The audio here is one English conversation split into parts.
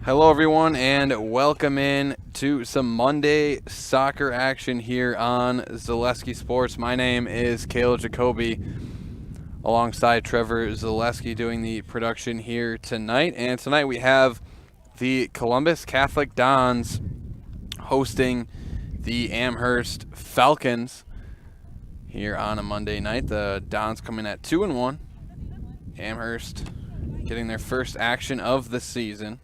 Hello everyone and welcome in to some Monday soccer action here on Zaleski Sports. My name is Kale Jacoby alongside Trevor Zaleski doing the production here tonight. And tonight we have the Columbus Catholic Dons hosting the Amherst Falcons here on a Monday night. The Dons coming at 2-1. Amherst getting their first action of the season.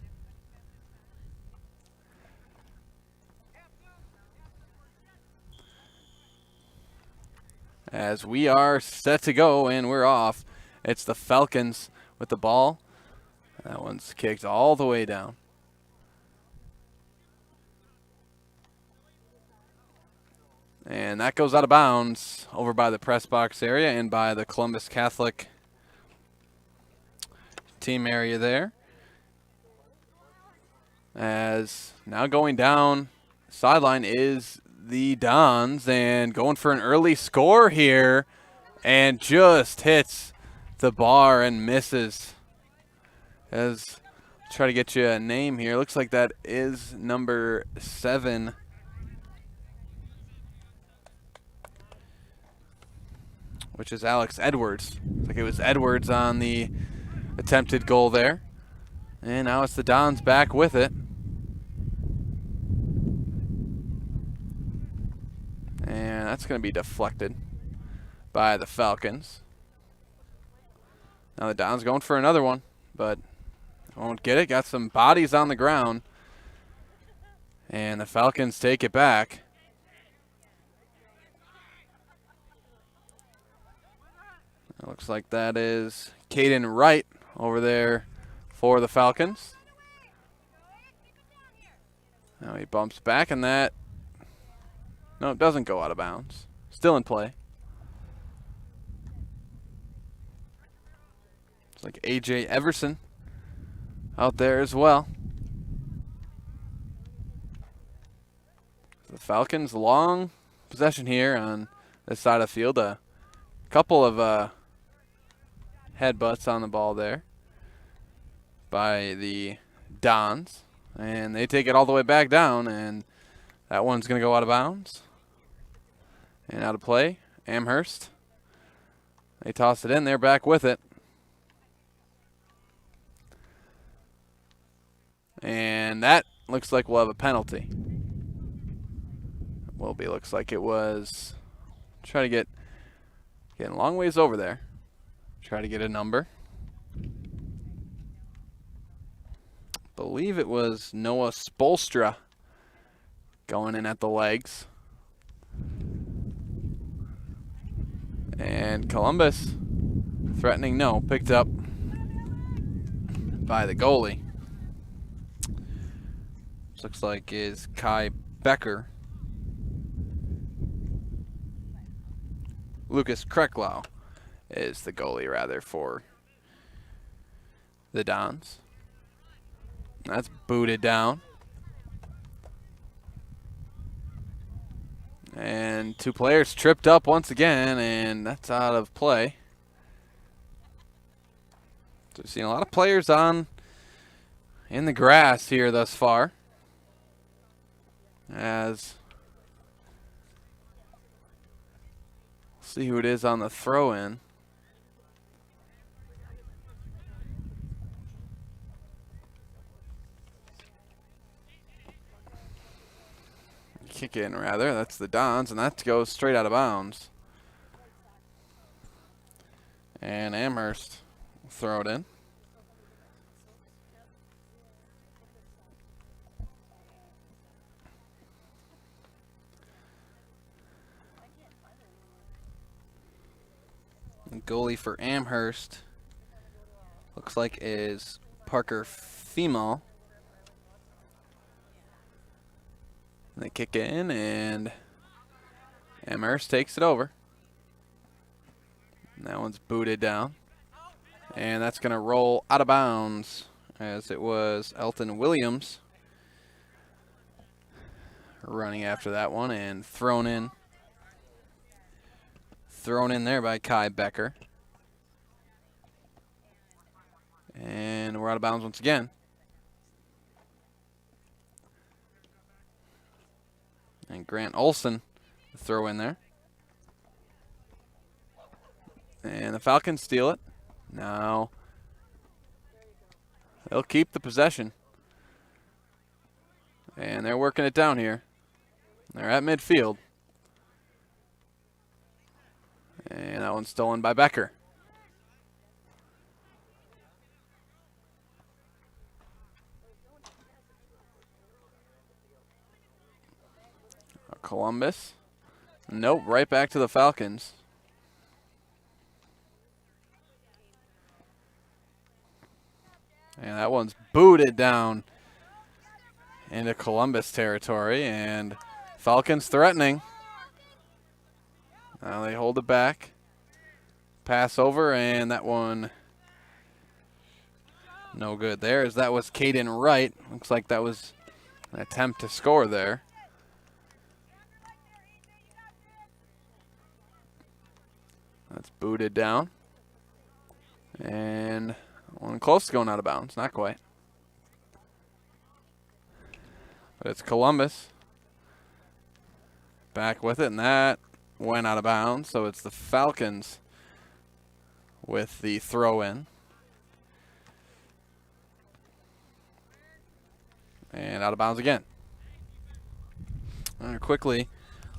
As we are set to go and we're off, it's the Falcons with the ball. That one's kicked all the way down. And that goes out of bounds over by the press box area and by the Columbus Catholic team area there. As now going down sideline is the Dons and going for an early score here and just hits the bar and misses. As try to get you a name here. Looks like that is number 7. Which is Alex Edwards. Looks like it was Edwards on the attempted goal there. And now it's the Dons back with it. And that's going to be deflected by the Falcons. Now the Dons going for another one, but won't get it. Got some bodies on the ground. And the Falcons take it back. It looks like that is Caden Wright over there for the Falcons. Now he bumps back, and that, no, it doesn't go out of bounds. Still in play. It's like A.J. Everson out there as well. The Falcons, long possession here on this side of the field. A couple of headbutts on the ball there by the Dons. And they take it all the way back down, and that one's going to go out of bounds. And out of play, Amherst. They toss it in, they're back with it. And that looks like we'll have a penalty. Will be, looks like it was, try to getting a long ways over there. Try to get a number. Believe it was Noah Spolstra going in at the legs. And Columbus threatening no, picked up by the goalie. This looks like is Kai Becker. Lucas Krecklau is the goalie, rather, for the Dons. That's booted down. And 2 players tripped up once again, and that's out of play. So we've seen a lot of players in the grass here thus far. As see who it is on the throw-in. Kick in, rather. That's the Dons, and that goes straight out of bounds. And Amherst will throw it in. The goalie for Amherst looks like is Parker Female. They kick in, and Amherst takes it over. And that one's booted down. And that's going to roll out of bounds, as it was Elton Williams running after that one and thrown in. Thrown in there by Kai Becker. And we're out of bounds once again. Grant Olson throw in there. And the Falcons steal it. Now they'll keep the possession. And they're working it down here. They're at midfield. And that one's stolen by Becker. Columbus. Nope, right back to the Falcons. And that one's booted down into Columbus territory. And Falcons threatening. Now they hold it back. Pass over, and that one no good there, as that was Caden Wright. Looks like that was an attempt to score there. That's booted down. And one close to going out of bounds. Not quite. But it's Columbus. Back with it, and that went out of bounds. So it's the Falcons with the throw in. And out of bounds again. All right, quickly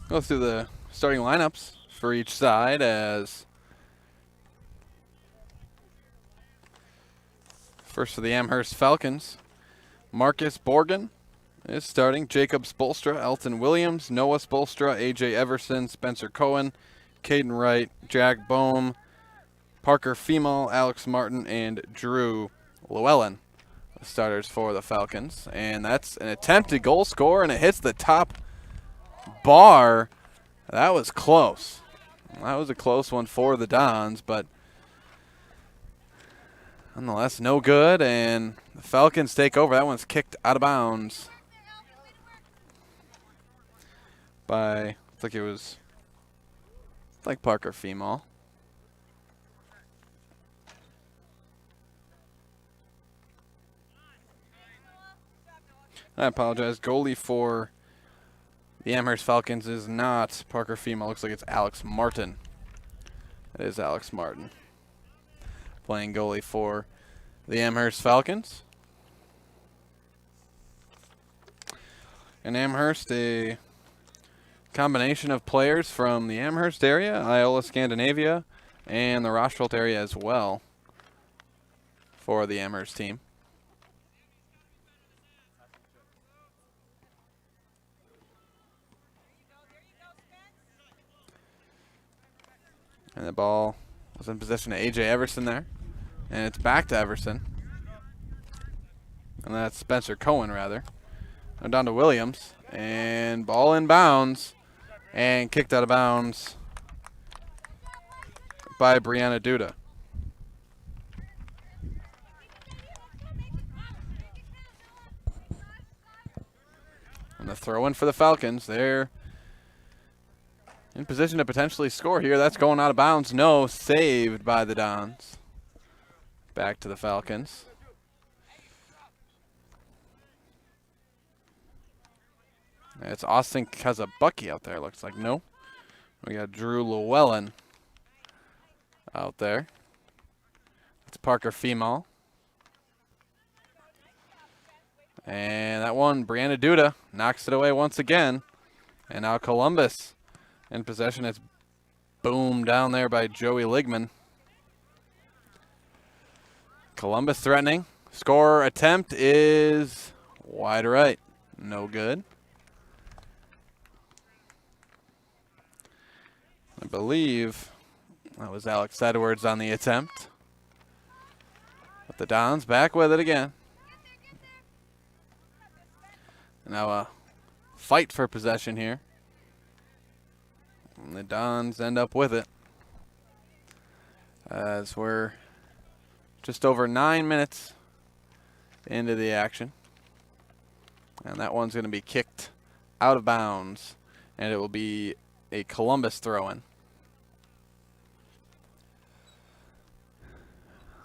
go through the starting lineups for each side, as first for the Amherst Falcons, Marcus Borgen is starting. Jacob Spolstra, Elton Williams, Noah Spolstra, AJ Everson, Spencer Cohen, Caden Wright, Jack Bohm, Parker Femal, Alex Martin, and Drew Llewellyn, the starters for the Falcons. And that's an attempted goal score, and it hits the top bar. That was close. That was a close one for the Dons, but nonetheless, no good, and the Falcons take over. That one's kicked out of bounds by, I think it was like Parker Femal. I apologize. Goalie for the Amherst Falcons is not Parker Femal. Looks like it's Alex Martin. It is Alex Martin playing goalie for the Amherst Falcons. And Amherst, a combination of players from the Amherst area, Iola, Scandinavia, and the Rochefort area as well for the Amherst team. And the ball was in possession of A.J. Everson there. And it's back to Everson. And that's Spencer Cohen, rather. Now down to Williams. And ball in bounds. And kicked out of bounds by Brianna Duda. And the throw in for the Falcons. They're in position to potentially score here. That's going out of bounds. No, saved by the Dons. Back to the Falcons. It's Austin Kazabucky out there, looks like. No. We got Drew Llewellyn out there. It's Parker Femal. And that one, Brianna Duda, knocks it away once again. And now Columbus in possession. It's boomed down there by Joey Ligman. Columbus threatening. Score attempt is wide right. No good. I believe that was Alex Edwards on the attempt. But the Dons back with it again. Now a fight for possession here. And the Dons end up with it, as we're just over 9 minutes into the action. And that one's going to be kicked out of bounds, and it will be a Columbus throw-in.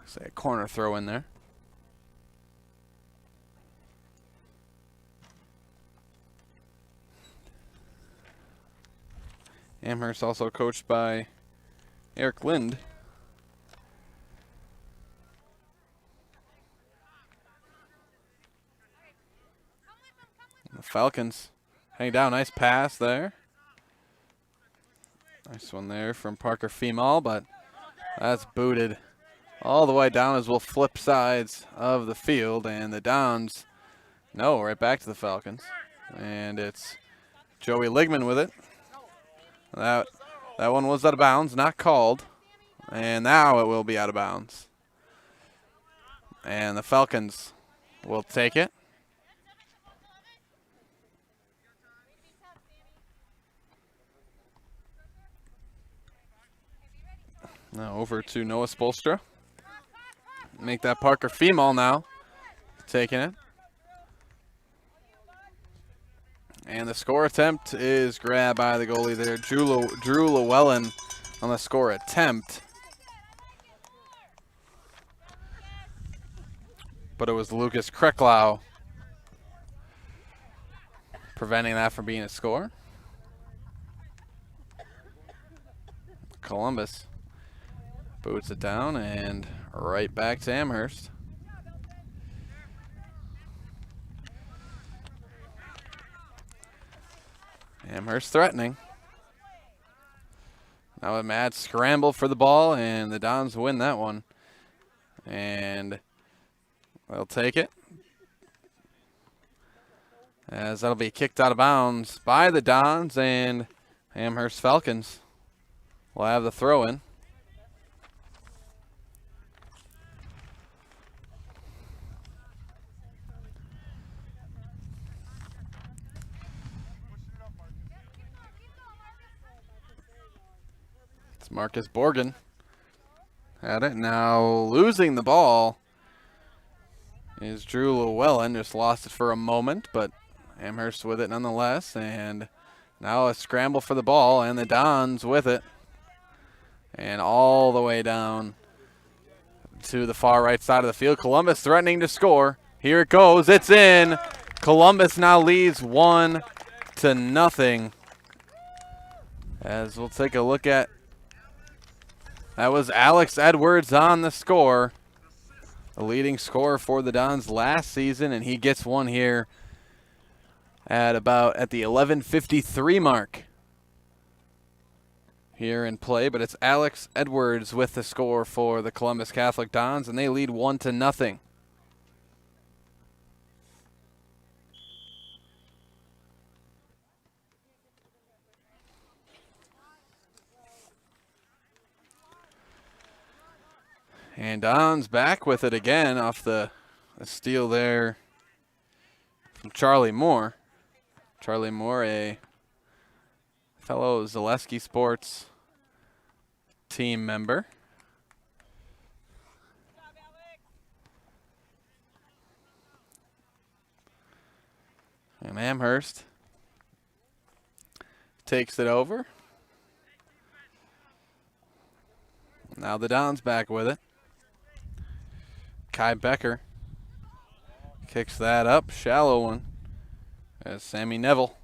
Say a corner throw-in there. Amherst also coached by Eric Lind. The Falcons hang down. Nice pass there. Nice one there from Parker Femal, but that's booted all the way down as we'll flip sides of the field. And the Dons, no, right back to the Falcons. And it's Joey Ligman with it. That one was out of bounds, not called. And now it will be out of bounds. And the Falcons will take it. Now over to Noah Spolstra. Make that Parker Femal now. Taking it. And the score attempt is grabbed by the goalie there, Drew Llewellyn, on the score attempt. But it was Lucas Kreklau preventing that from being a score. Columbus boots it down and right back to Amherst. Amherst threatening. Now a mad scramble for the ball, and the Dons win that one. And they'll take it, as that'll be kicked out of bounds by the Dons, and Amherst Falcons will have the throw-in. It's Marcus Borgen at it. Now losing the ball is Drew Llewellyn. Just lost it for a moment, but Amherst with it nonetheless. And now a scramble for the ball, and the Dons with it. And all the way down to the far right side of the field. Columbus threatening to score. Here it goes. It's in. Columbus now leads 1-0. As we'll take a look at, that was Alex Edwards on the score. The leading scorer for the Dons last season, and he gets one here at the 11:53 mark here in play. But it's Alex Edwards with the score for the Columbus Catholic Dons, and they lead 1-0. And Don's back with it again off the steal there from Charlie Moore. Charlie Moore, a fellow Zaleski Sports team member. And Amherst takes it over. Now the Don's back with it. Kai Becker kicks that up, shallow one, as Sammy Neville.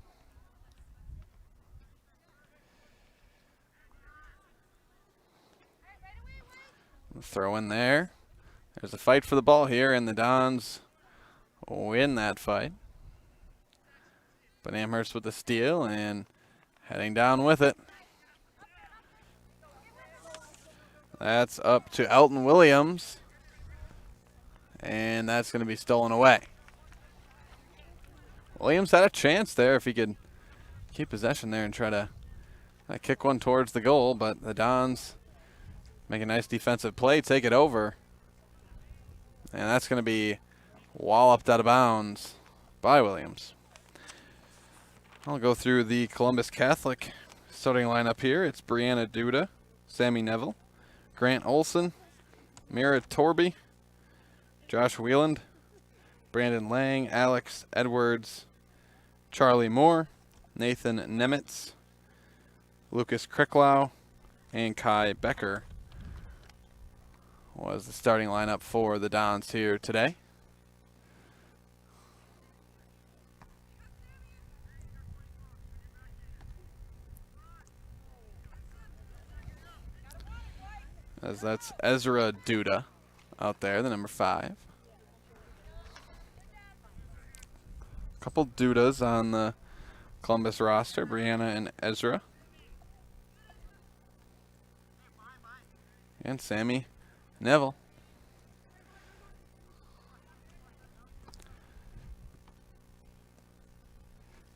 Throw in there. There's a fight for the ball here, and the Dons win that fight. But Amherst with the steal and heading down with it. That's up to Elton Williams. And that's going to be stolen away. Williams had a chance there if he could keep possession there and try to kick one towards the goal, but the Dons make a nice defensive play, take it over. And that's going to be walloped out of bounds by Williams. I'll go through the Columbus Catholic starting lineup here. It's Brianna Duda, Sammy Neville, Grant Olson, Mira Torby, Josh Wieland, Brandon Lang, Alex Edwards, Charlie Moore, Nathan Nemitz, Lucas Kreklau, and Kai Becker was the starting lineup for the Dons here today. as that's Ezra Duda out there, the number 5. Couple Dudas on the Columbus roster, Brianna and Ezra. And Sammy Neville.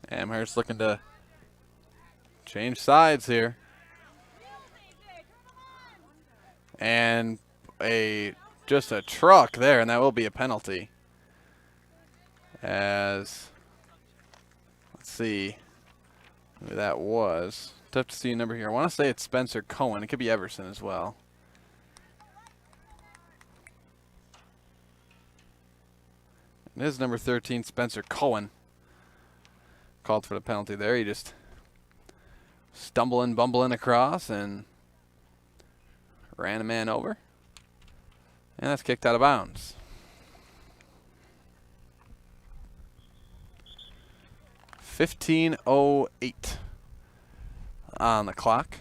Amherst looking to change sides here. And just a truck there, and that will be a penalty. As, let's see who that was. Tough to see a number here. I want to say it's Spencer Cohen. It could be Everson as well. It is number 13, Spencer Cohen. Called for the penalty there. He just bumbling across and ran a man over. And that's kicked out of bounds. .15:08 on the clock.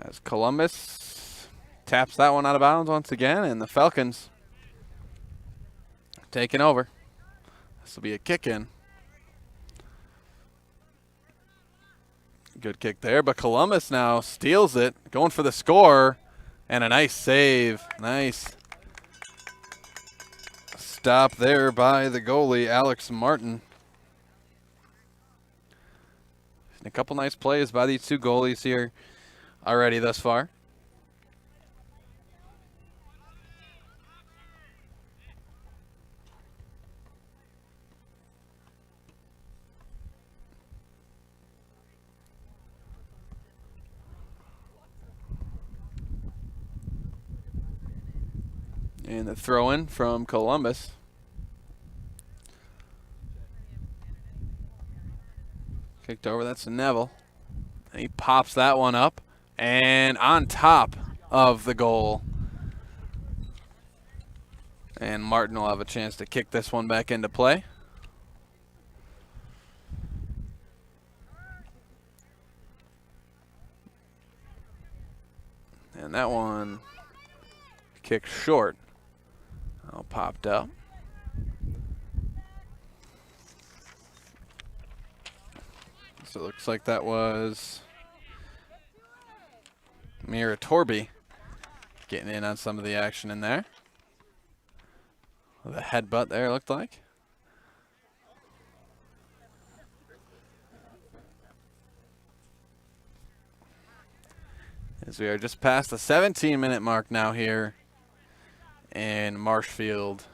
As Columbus taps that one out of bounds once again, and the Falcons taking over. This will be a kick in. Good kick there, but Columbus now steals it, going for the score, and a nice save. Nice stop there by the goalie, Alex Martin. And a couple nice plays by these two goalies here already thus far. And the throw-in from Columbus. Kicked over, that's Neville. And he pops that one up. And on top of the goal. And Martin will have a chance to kick this one back into play. And that one kicked short. Oh, popped up. So it looks like that was Mira Torby getting in on some of the action in there. With a headbutt there, it looked like. As we are just past the 17-minute mark now here in Marshfield,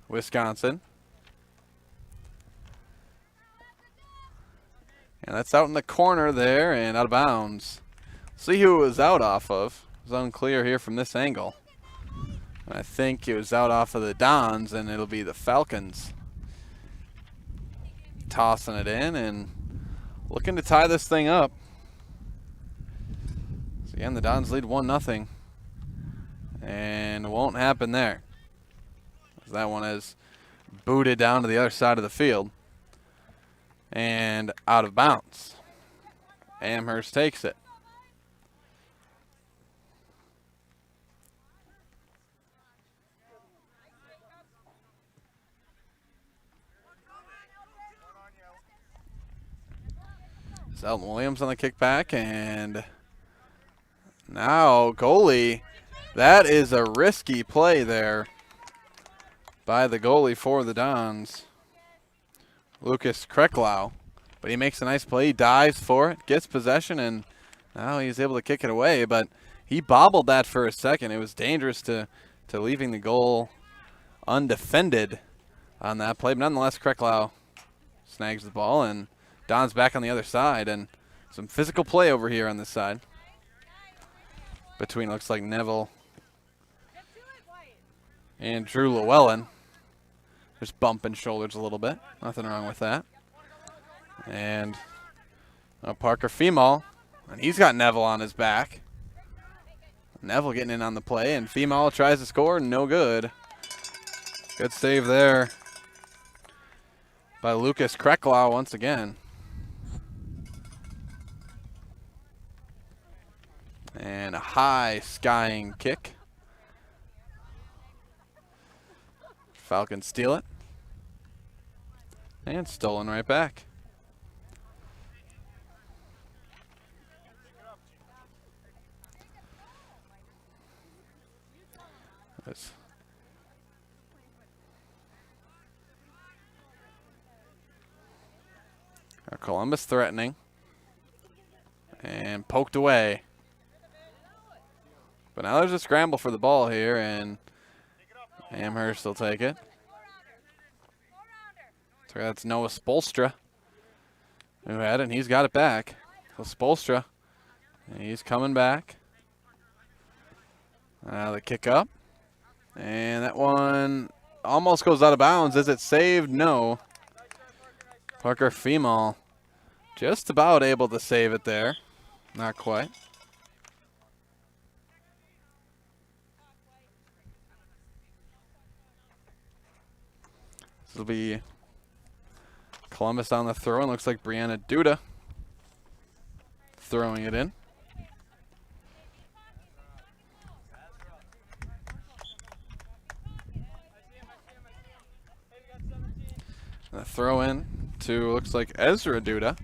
Wisconsin. And that's out in the corner there and out of bounds. See who it was out off of. It's unclear here from this angle. I think it was out off of the Dons, and it'll be the Falcons tossing it in and looking to tie this thing up. So again, the Dons lead 1-0. And it won't happen there. That one is booted down to the other side of the field. And out of bounds. Amherst takes it. Elton Williams on the kickback, and now goalie. That is a risky play there by the goalie for the Dons, Lucas Kreklau. But he makes a nice play. He dives for it, gets possession, and now he's able to kick it away. But he bobbled that for a second. It was dangerous to leaving the goal undefended on that play. But nonetheless, Kreklau snags the ball, and Don's back on the other side. And some physical play over here on this side between, looks like, Neville and Drew Llewellyn. Just bumping shoulders a little bit. Nothing wrong with that. And Parker Femal, and he's got Neville on his back. Neville getting in on the play, and Female tries to score. No good. Good save there by Lucas Kreklaw once again. And a high skying kick. Falcons steal it. And stolen right back. This. Columbus threatening. And poked away. But now there's a scramble for the ball here, and Amherst will take it. So that's Noah Spolstra who had it, and he's got it back. So Spolstra, he's coming back. The kick up. And that one almost goes out of bounds. Is it saved? No. Parker Female just about able to save it there. Not quite. This will be Columbus on the throw, and looks like Brianna Duda throwing it in. The throw in to, looks like Ezra Duda.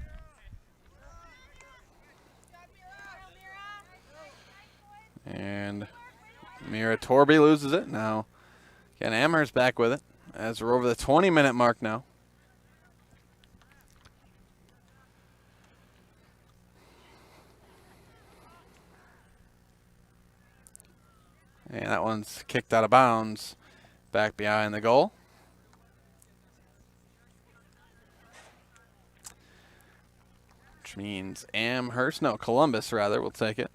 And Mira Torby loses it. Now, again, Amherst back with it as we're over the 20-minute mark now. And that one's kicked out of bounds back behind the goal. Which means Amherst, no, Columbus rather, will take it.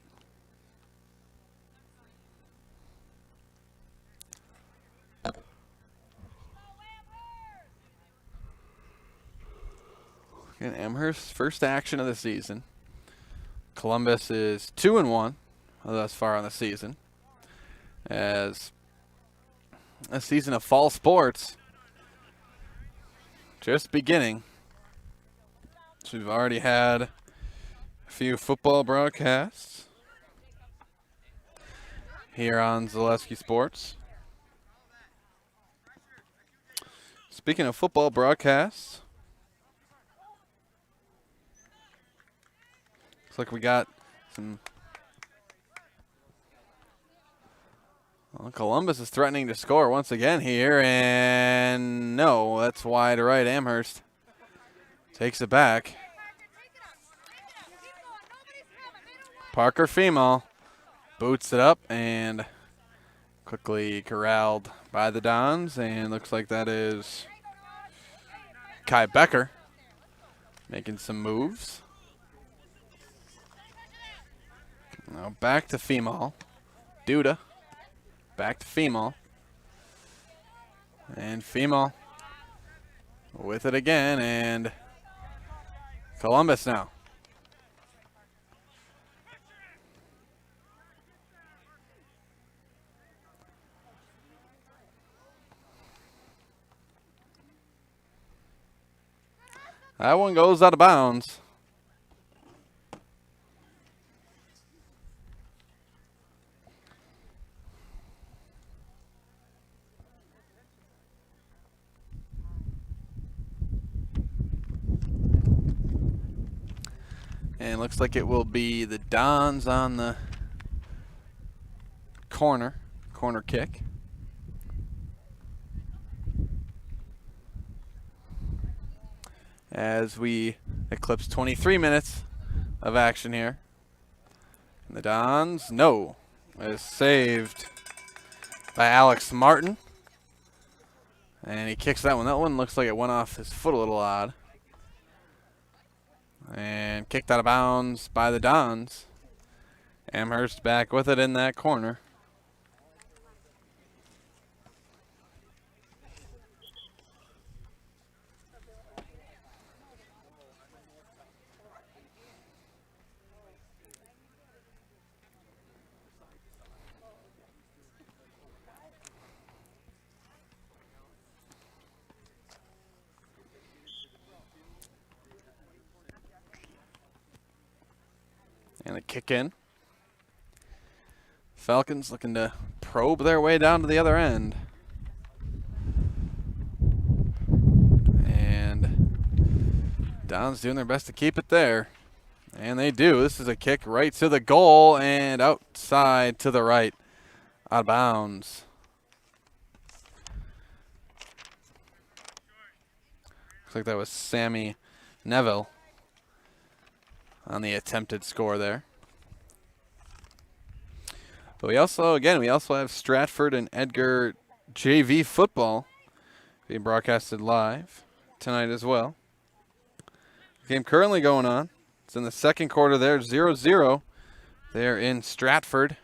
And Amherst's first action of the season. Columbus is 2-1 thus far on the season. As a season of fall sports just beginning. So we've already had a few football broadcasts here on Zaleski Sports. Speaking of football broadcasts, looks like we got some. Well, Columbus is threatening to score once again here, and no, that's wide right. Amherst takes it back. Parker Female boots it up and quickly corralled by the Dons, and looks like that is Kai Becker making some moves. Now back to Female. Duda. Back to Female. And Female with it again, and Columbus now. That one goes out of bounds. And looks like it will be the Dons on the corner kick. As we eclipse 23 minutes of action here. And the Dons, no, is saved by Alex Martin. And he kicks that one. That one looks like it went off his foot a little odd. And kicked out of bounds by the Dons. Amherst back with it in that corner. And a kick in. Falcons looking to probe their way down to the other end. And Dons doing their best to keep it there. And they do. This is a kick right to the goal and outside to the right. Out of bounds. Looks like that was Sammy Neville on the attempted score there. But we also have Stratford and Edgar JV football being broadcasted live tonight as well. Game currently going on. It's in the second quarter there, 0-0. They're in Stratford.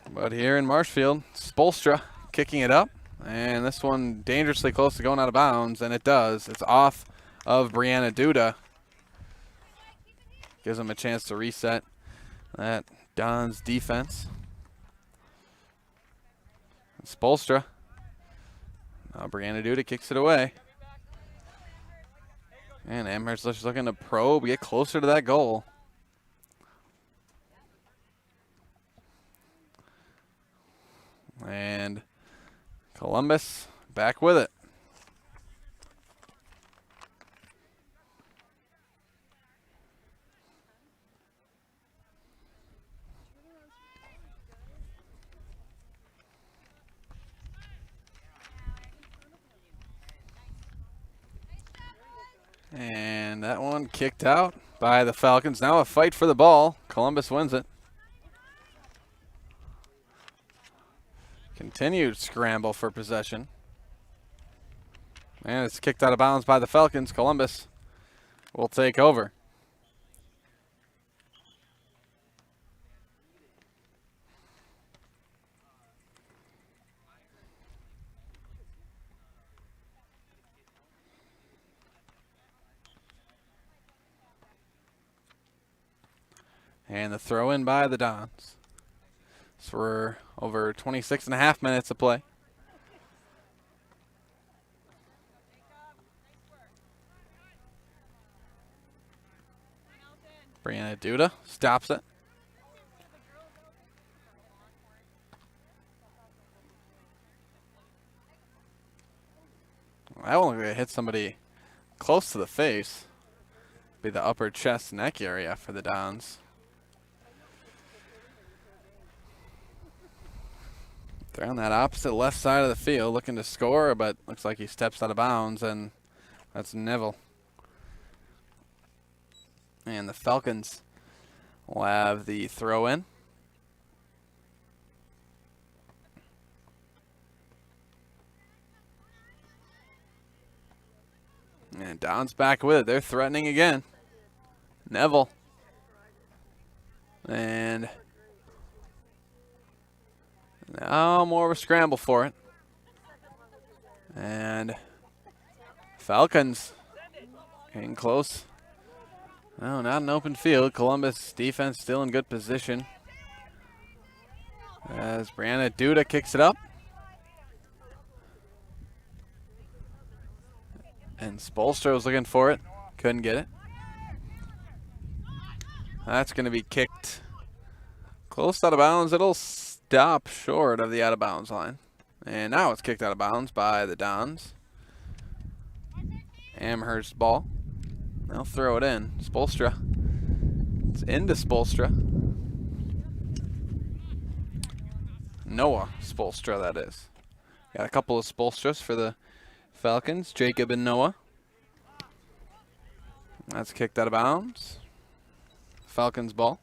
But here in Marshfield, Spolstra kicking it up. And this one dangerously close to going out of bounds, and it does. It's off of Brianna Duda. Gives them a chance to reset that Don's defense. Spolstra. Now Brianna Duda kicks it away. And Amherst just looking to probe, get closer to that goal. And Columbus back with it. And that one kicked out by the Falcons. Now a fight for the ball. Columbus wins it. Continued scramble for possession. And it's kicked out of bounds by the Falcons. Columbus will take over. And the throw in by the Dons. So we're over 26.5 minutes of play. Brianna Duda stops it. That one hit somebody close to the face. Be the upper chest neck area for the Dons. They're on that opposite left side of the field looking to score, but looks like he steps out of bounds, and that's Neville. And the Falcons will have the throw in. And Don's back with it. They're threatening again. Neville. And now more of a scramble for it. And Falcons getting close. No, not an open field. Columbus defense still in good position. As Brianna Duda kicks it up. And Spolstra was looking for it. Couldn't get it. That's going to be kicked close out of bounds. It'll stop short of the out of bounds line. And now it's kicked out of bounds by the Dons. Amherst ball. They'll throw it in. Spolstra. It's into Spolstra. Noah Spolstra, that is. Got a couple of Spolstras for the Falcons. Jacob and Noah. That's kicked out of bounds. Falcons ball.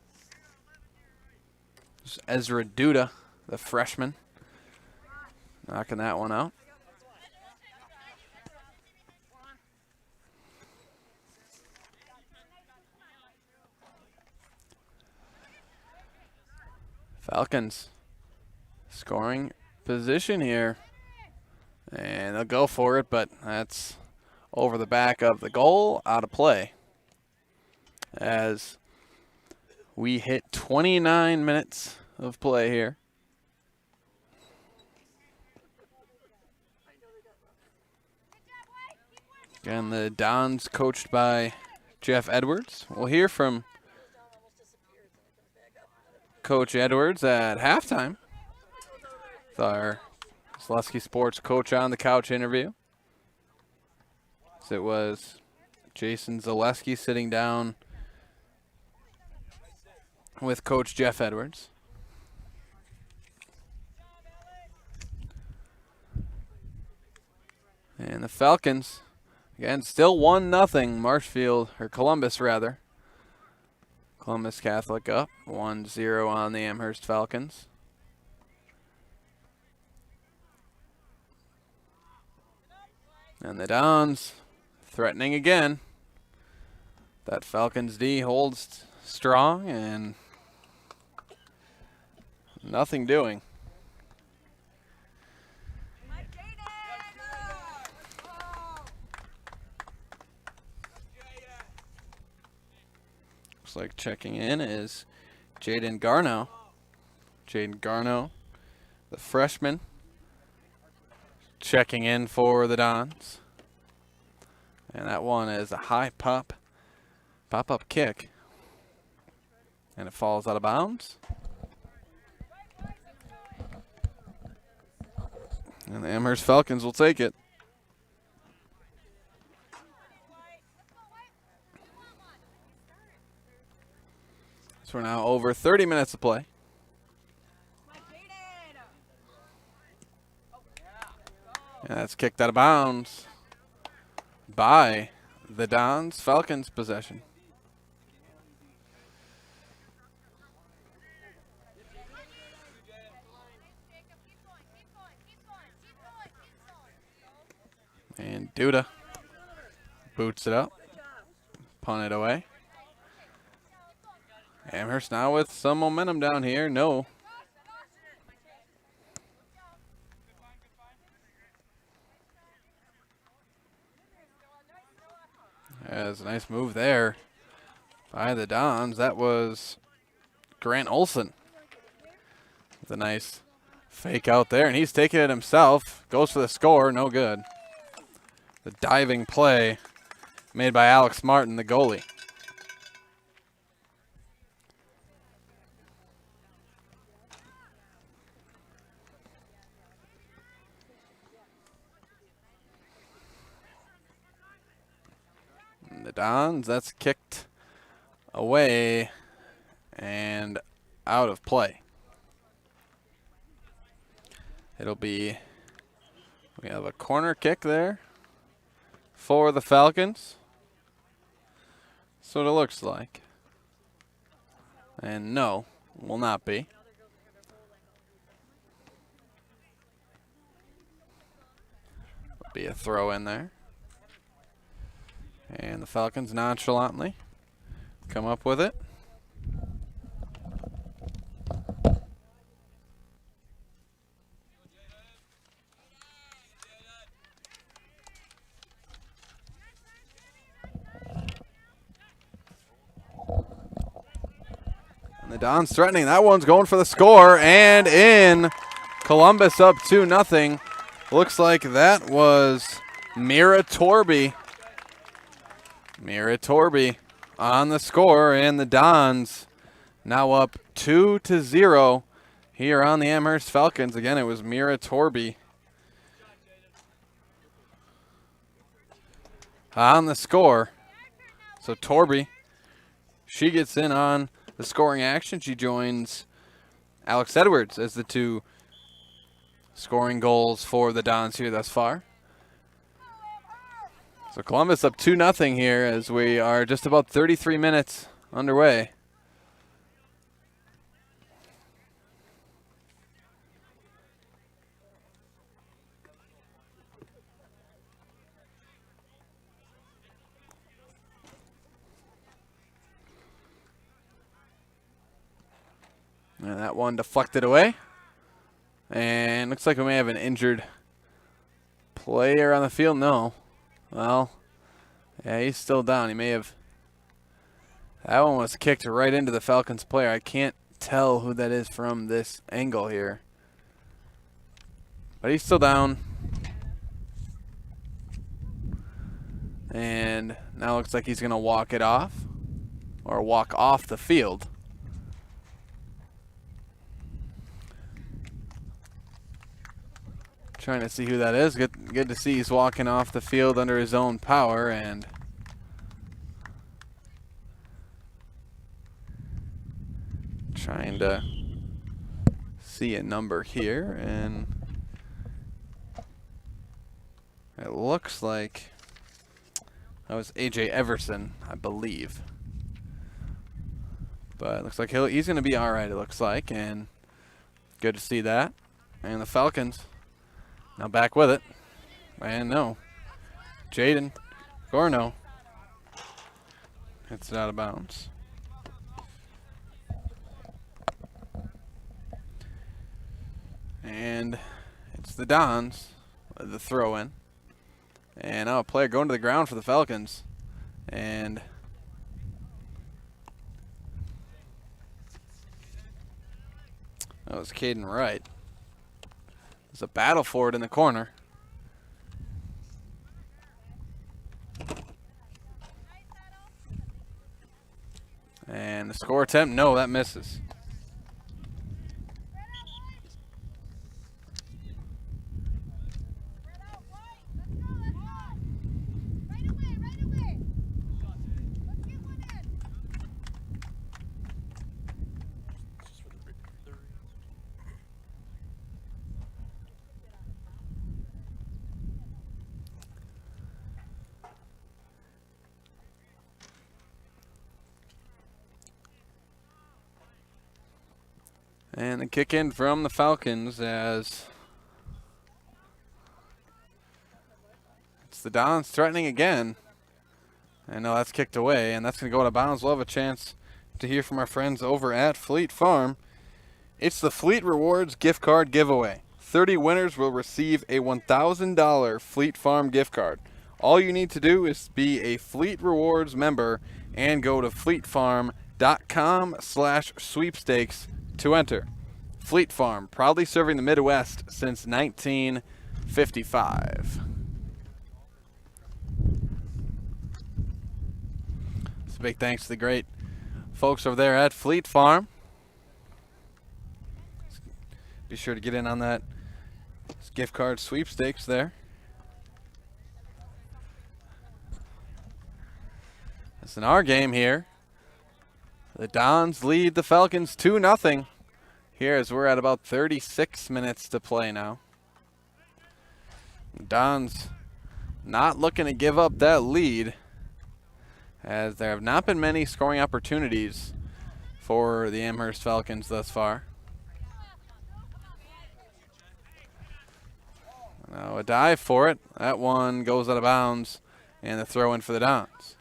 Just Ezra Duda, the freshman, knocking that one out. Falcons scoring position here. And they'll go for it, but that's over the back of the goal, out of play. As we hit 29 minutes of play here. Again, the Dons coached by Jeff Edwards. We'll hear from Coach Edwards at halftime with our Zaleski Sports Coach on the Couch interview. So it was Jason Zaleski sitting down with Coach Jeff Edwards. And the Falcons, again, still 1-0 Marshfield, or Columbus rather. Columbus Catholic up 1-0 on the Amherst Falcons. And the Dons threatening again. That Falcons D holds strong and nothing doing. Looks like checking in is Jaden Garno. Jaden Garno, the freshman, checking in for the Dons. And that one is a high pop-up kick. And it falls out of bounds. And the Amherst Falcons will take it. So we're now over 30 minutes to play. And that's kicked out of bounds by the Dons. Falcons possession. And Duda boots it up, punt it away. Amherst now with some momentum down here. No. That's a nice move there by the Dons. That was Grant Olson with a nice fake out there, and he's taking it himself. Goes for the score, no good. The diving play made by Alex Martin, the goalie. And the Dons, that's kicked away and out of play. It'll be, we have a corner kick there for the Falcons. So it looks like. And no, will not be. Will be a throw in there. And the Falcons nonchalantly come up with it. And the Dons threatening. That one's going for the score and in. Columbus up 2-0. Looks like that was Mira Torby. Mira Torby on the score, and the Dons now up 2-0 here on the Amherst Falcons. Again, it was Mira Torby on the score. So Torby, she gets in on the scoring action. She joins Alex Edwards as the two scoring goals for the Dons here thus far. So Columbus up 2-0 here as we are just about 33 minutes underway. And that one deflected away. And looks like we may have an injured player on the field. No. Well, yeah, he's still down. He may have. That one was kicked right into the Falcons player. I can't tell who that is from this angle here. But he's still down. And now looks like he's going to walk it off, or walk off the field. Trying to see who that is. Good to see he's walking off the field under his own power, and trying to see a number here, and it looks like that was A.J. Everson, I believe. But it looks like he's going to be all right, it looks like, and good to see that. And the Falcons now back with it. And no, Jaden Gorno hits it out of bounds. And it's the Dons, the throw-in. And now a player going to the ground for the Falcons. And that was Caden Wright. There's a battle for it in the corner. And the score attempt, no, that misses. And the kick in from the Falcons as it's the Dons threatening again. And no, that's kicked away, and that's going to go out of bounds. We'll have a chance to hear from our friends over at Fleet Farm. It's the Fleet Rewards gift card giveaway. 30 winners will receive a $1,000 Fleet Farm gift card. All you need to do is be a Fleet Rewards member and go to fleetfarm.com/sweepstakes to enter. Fleet Farm, proudly serving the Midwest since 1955. So big thanks to the great folks over there at Fleet Farm. Be sure to get in on that gift card sweepstakes there. It's in our game here. The Dons lead the Falcons 2-0. Here as we're at about 36 minutes to play now. Dons not looking to give up that lead, as there have not been many scoring opportunities for the Amherst Falcons thus far. Now a dive for it. That one goes out of bounds, and the throw in for the Dons.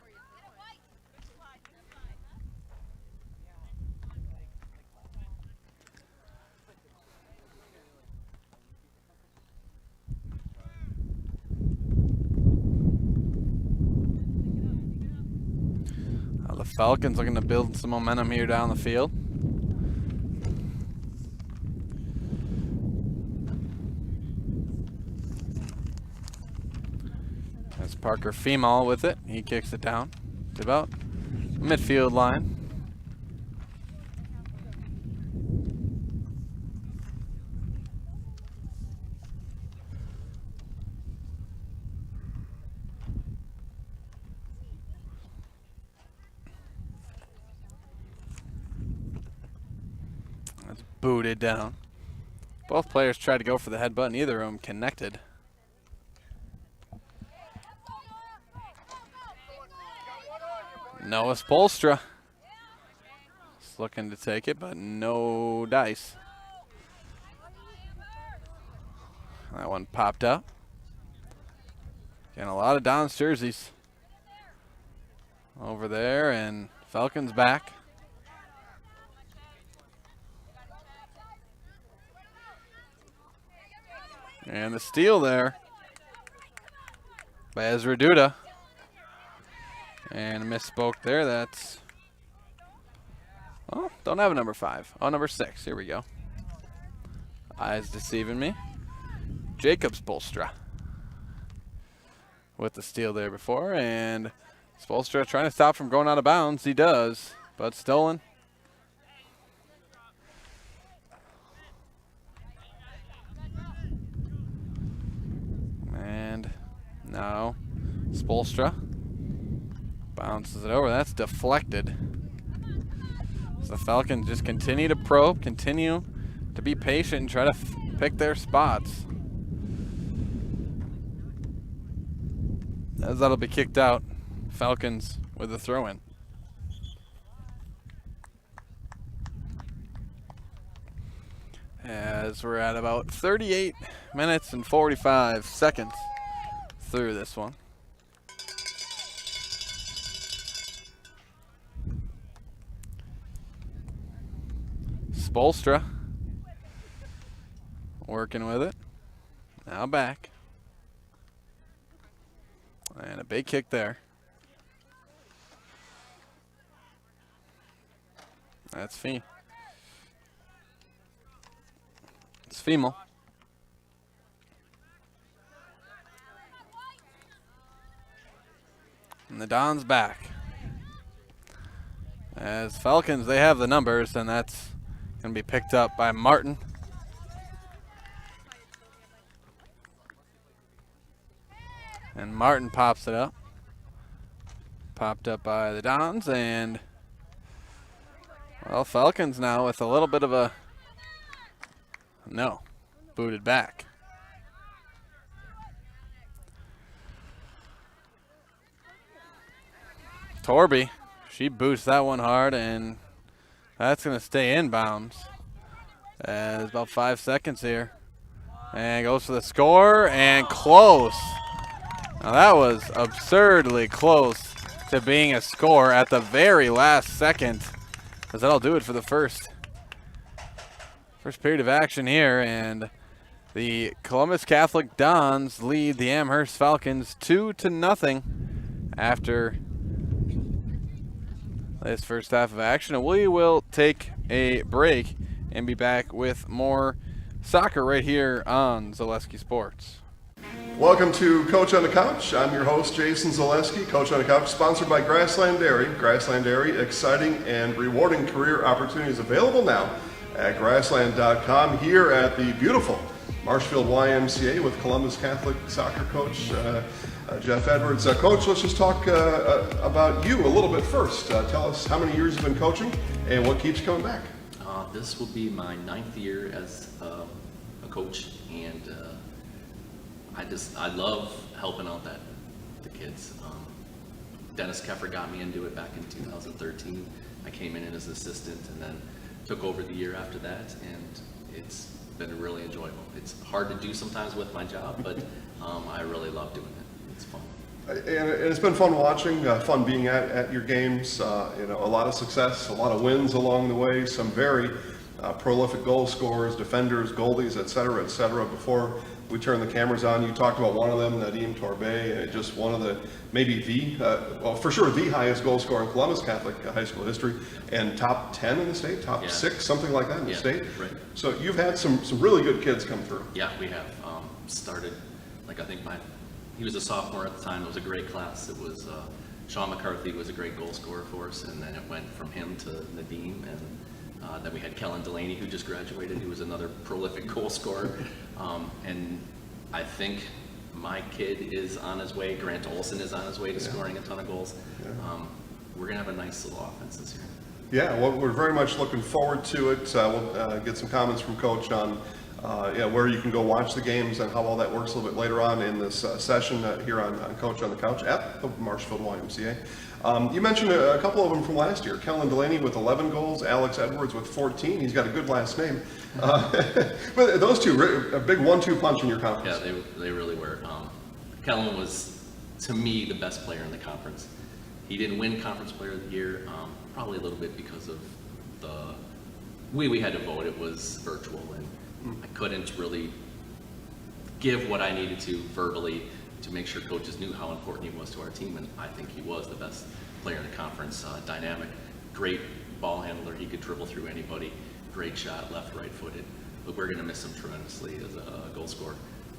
The Falcons looking to build some momentum here down the field. That's Parker Femal with it. He kicks it down to about midfield line. That's booted down. Both players tried to go for the headbutt, neither of them connected. Noah Spolstra is looking to take it, but no dice. That one popped up. Getting a lot of Don's jerseys over there, and Falcons back. And the steal there by Ezra Duda. And misspoke there. That's, oh, don't have a number 5. Oh, number 6. Here we go. Eyes deceiving me. Jacob Spolstra. with the steal there before, and Spoelstra trying to stop from going out of bounds. He does, but stolen. And now Spoelstra bounces it over. That's deflected. So the Falcons just continue to probe, continue to be patient, and try to pick their spots. As that'll be kicked out. Falcons with a throw-in. As we're at about 38 minutes and 45 seconds through this one. Spoelstra working with it. Now back. And a big kick there. That's Fee. It's Femel. And the Don's back. As Falcons, they have the numbers, and that's going to be picked up by Martin. And Martin pops it up. Popped up by the Dons, and well, Falcons now with a little bit of a no, booted back. Torby, she boots that one hard, and that's going to stay inbounds. As about 5 seconds here. And goes for the score, and close. Now that was absurdly close to being a score at the very last second. As that'll do it for the first period of action here. And the Columbus Catholic Dons lead the Amherst Falcons 2-0 after this first half of action. And we will take a break and be back with more soccer right here on Zaleski Sports. Welcome to Coach on the Couch. I'm your host, Jason Zaleski. Coach on the Couch, sponsored by Grassland Dairy. Grassland Dairy, exciting and rewarding career opportunities available now at grassland.com here at the beautiful Marshfield YMCA with Columbus Catholic soccer coach Jeff Edwards. Coach, let's just talk about you a little bit first. Tell us how many years you've been coaching and what keeps you coming back. This will be my 9th year as a coach, and I love helping out the kids. Dennis Keffer got me into it back in 2013. I came in as an assistant and then took over the year after that, and it's been really enjoyable. It's hard to do sometimes with my job, but I really love doing it. It's fun. And it's been fun watching, fun being at your games. You know, a lot of success, a lot of wins along the way, some very prolific goal scorers, defenders, goalies, et cetera, Before we turn the cameras on, you talked about one of them, Nadim Torbay, just one of the, maybe well, for sure the highest goal scorer in Columbus Catholic high school history, and top 10 in the state, top 6, something like that in the state. Right. So you've had some really good kids come through. Yeah, we have. Started, like I think he was a sophomore at the time. It was a great class. It was Sean McCarthy was a great goal scorer for us, and then it went from him to Nadim, and then we had Kellen Delaney, who just graduated, who was another prolific goal scorer. And I think my kid is on his way. Grant Olson is on his way to scoring a ton of goals. We're going to have a nice little offense this year. Yeah, well, we're very much looking forward to it. We'll get some comments from Coach on where you can go watch the games and how all that works a little bit later on in this session here on Coach on the Couch at the Marshfield YMCA. You mentioned a couple of them from last year. Kellen Delaney with 11 goals, Alex Edwards with 14. He's got a good last name. But those two, a big 1-2 punch in your conference. Yeah, they really were. Kellen was, to me, the best player in the conference. He didn't win Conference Player of the Year, probably a little bit because of the way we had to vote. It was virtual, and I couldn't really give what I needed to verbally to make sure coaches knew how important he was to our team, and I think he was the best player in the conference. Dynamic, great ball handler. He could dribble through anybody. Great shot, left, right-footed. But we're going to miss him tremendously as a goal scorer,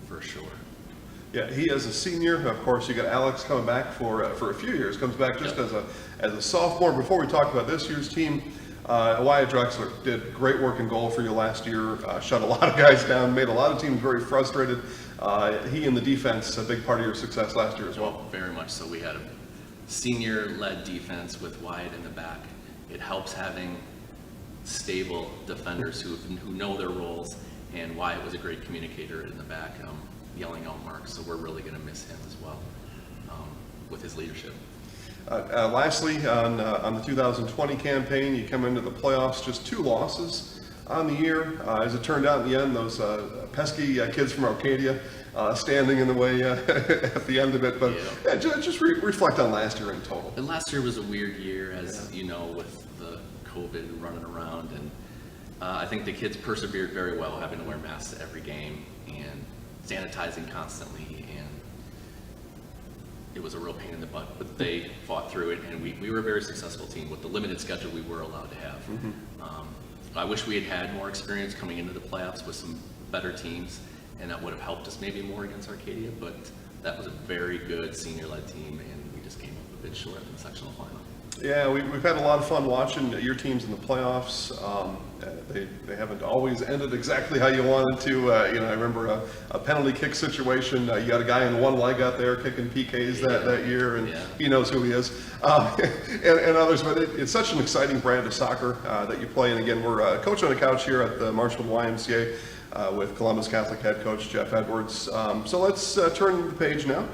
for sure. Yeah, he is a senior. Of course, you got Alex coming back for a few years. Comes back just Yep. as a sophomore. Before we talk about this year's team, WIAA Drexler did great work in goal for you last year. Shut a lot of guys down, made a lot of teams very frustrated. He and the defense, a big part of your success last year as well. Very much so. We had a senior-led defense with Wyatt in the back. It helps having stable defenders who know their roles, and Wyatt was a great communicator in the back, yelling out marks, so we're really going to miss him as well with his leadership. Lastly, on the 2020 campaign, you come into the playoffs, just 2 losses on the year. As it turned out in the end, those pesky kids from Arcadia standing in the way at the end of it. But Yeah. just reflect on last year in total. And last year was a weird year, as you know, with the COVID running around, and I think the kids persevered very well, having to wear masks at every game and sanitizing constantly, and it was a real pain in the butt, but they fought through it, and we were a very successful team with the limited schedule we were allowed to have. I wish we had more experience coming into the playoffs with some better teams, and that would have helped us maybe more against Arcadia, but that was a very good senior-led team, and we just came up a bit short in the sectional final. Yeah, we've had a lot of fun watching your teams in the playoffs. They haven't always ended exactly how you wanted to. I remember a penalty kick situation. You got a guy in one leg out there kicking PKs that year, and he knows who he is, and others. But it's such an exciting brand of soccer that you play. And again, we're Coach on the Couch here at the Marshall YMCA with Columbus Catholic head coach Jeff Edwards. So let's turn the page now.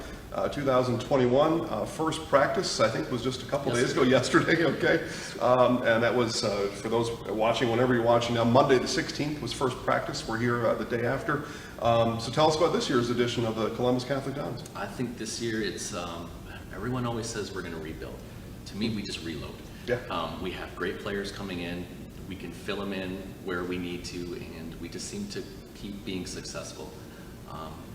2021 first practice, I think, was just a couple days ago, yesterday, okay? And that was, for those watching, whenever you're watching now, Monday the 16th was first practice. We're here the day after. So tell us about this year's edition of the Columbus Catholic Dons. I think this year it's, everyone always says we're going to rebuild. To me, we just reload. Yeah. We have great players coming in. We can fill them in where we need to, and we just seem to keep being successful.